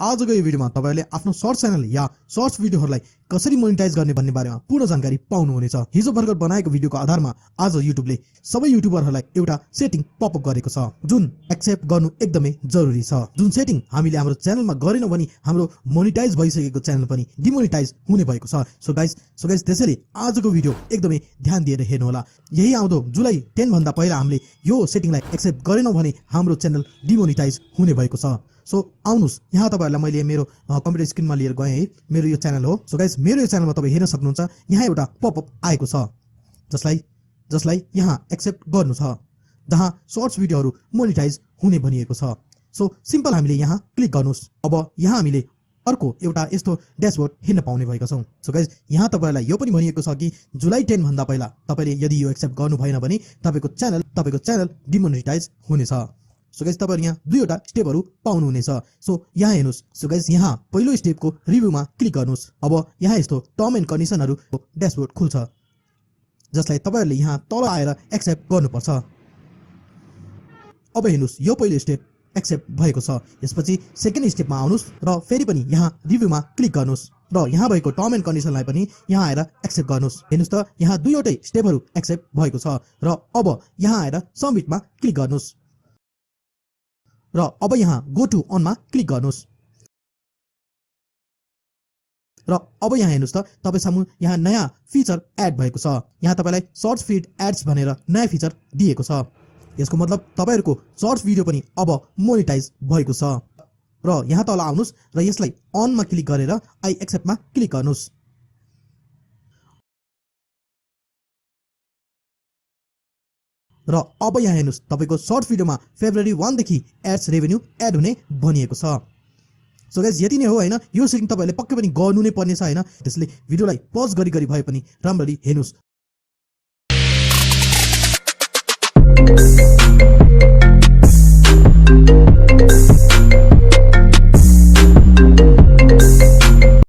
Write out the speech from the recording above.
आजको यो भिडियोमा तपाईहरुले आफ्नो सर्ट च्यानल या सर्ट्स भिडियोहरुलाई कसरी मोनेटाइज गर्ने भन्ने बारेमा पूर्ण जानकारी पाउनुहुनेछ। हिजो भर्खर बनाएको भिडियोको आधारमा आज युट्युबले सबै युट्युबरहरुलाई एउटा सेटिङ पपअप गरेको छ जुन एक्सेप्ट गर्नु एकदमै जरुरी छ। जुन सेटिङ हामीले हाम्रो च्यानलमा गरेनौं भने हाम्रो मोनेटाइज भइसकेको च्यानल पनि डिमोनेटाइज हुने भएको छ। सो गाइस त्यसैले आजको भिडियो एकदमै ध्यान दिएर हेर्नु होला। यही आउँदो जुलाई 10 भन्दा पहिला हामीले यो सेटिङलाई एक्सेप्ट गरेनौं भने हाम्रो च्यानल डिमोनेटाइज हुने भएको छ। सो आउनुस् यहाँ तपाईहरुलाई मैले मेरो कम्प्युटर स्क्रिनमा लिएर गए है। मेरो यो च्यानल हो। सो गाइस मेरो यो च्यानलमा तपाई हेर्न सक्नुहुन्छ यहाँ एउटा पपअप आएको छ जसलाई यहाँ एक्सेप्ट गर्नु छ जहाँ सर्ट्स भिडियोहरु मोनेटाइज हुने भनिएको छ। सो सिम्पल हामीले यहाँ क्लिक गर्नुस्। अब यहाँ हामीले अर्को एउटा यस्तो ड्याशबोर्ड हेर्न पाउने भएका छौं। सो गाइस यहाँ तपाईहरुलाई यो पनि भनिएको छ कि जुलाई 10 भन्दा पहिला तपाईले यदि यो एक्सेप्ट गर्नु भएन भने तपाईको च्यानल डिमोनेटाइज हुनेछ। सो गाइस तपाईहरु यहाँ दुईवटा स्टेपहरु पाउनुहुनेछ। सो यहाँ हेर्नुस्। सो गाइस यहाँ पहिलो स्टेपको रिभ्यूमा क्लिक गर्नुस्। अब यहाँ यस्तो टर्म एन्ड कन्डिसनहरुको ड्याशबोर्ड खुल्छ जसलाई तपाईहरुले यहाँ तल आएर एक्सेप्ट गर्नुपर्छ। अब हेर्नुस् यो पहिलो स्टेप एक्सेप्ट भएको छ। यसपछि सेकेन्ड स्टेपमा आउनुस् र फेरि पनि यहाँ रिभ्यूमा क्लिक गर्नुस् र यहाँ भएको टर्म एन्ड कन्डिसनलाई पनि यहाँ आएर एक्सेप्ट गर्नुस्। हेर्नुस् त यहाँ दुईवटै स्टेपहरु एक्सेप्ट भएको छ र अब यहाँ आएर सबमिटमा क्लिक गर्नुस् र अब यहाँ गो टु अनमा क्लिक गर्नुस् र अब यहाँ हेर्नुस् त तपाईसामु यहाँ नयाँ फिचर एड भएको छ। यहाँ तपाईलाई सर्च फिड एड्स भनेर नयाँ फिचर दिएको छ। यसको मतलब तपाईहरुको सर्ट्स भिडियो पनि अब मोनेटाइज भएको छ। र यहाँ तल आउनुस् र यसलाई अनमा क्लिक गरेर आई एक्सेप्टमा क्लिक गर्नुस् र अब यहाँ हेर्नुस् तपाईको सर्ट भिडियोमा फेब्रुअरी 1 देखि एड्स रेभेन्यू एड हुने भनिएको छ। सो गाइस यति नै हो हैन। यो सेटिङ तपाईहरुले पक्कै पनि गर्नु नै पर्ने छ हैन। त्यसैले भिडियोलाई पज गरी भए पनि राम्ररी हेर्नुस्।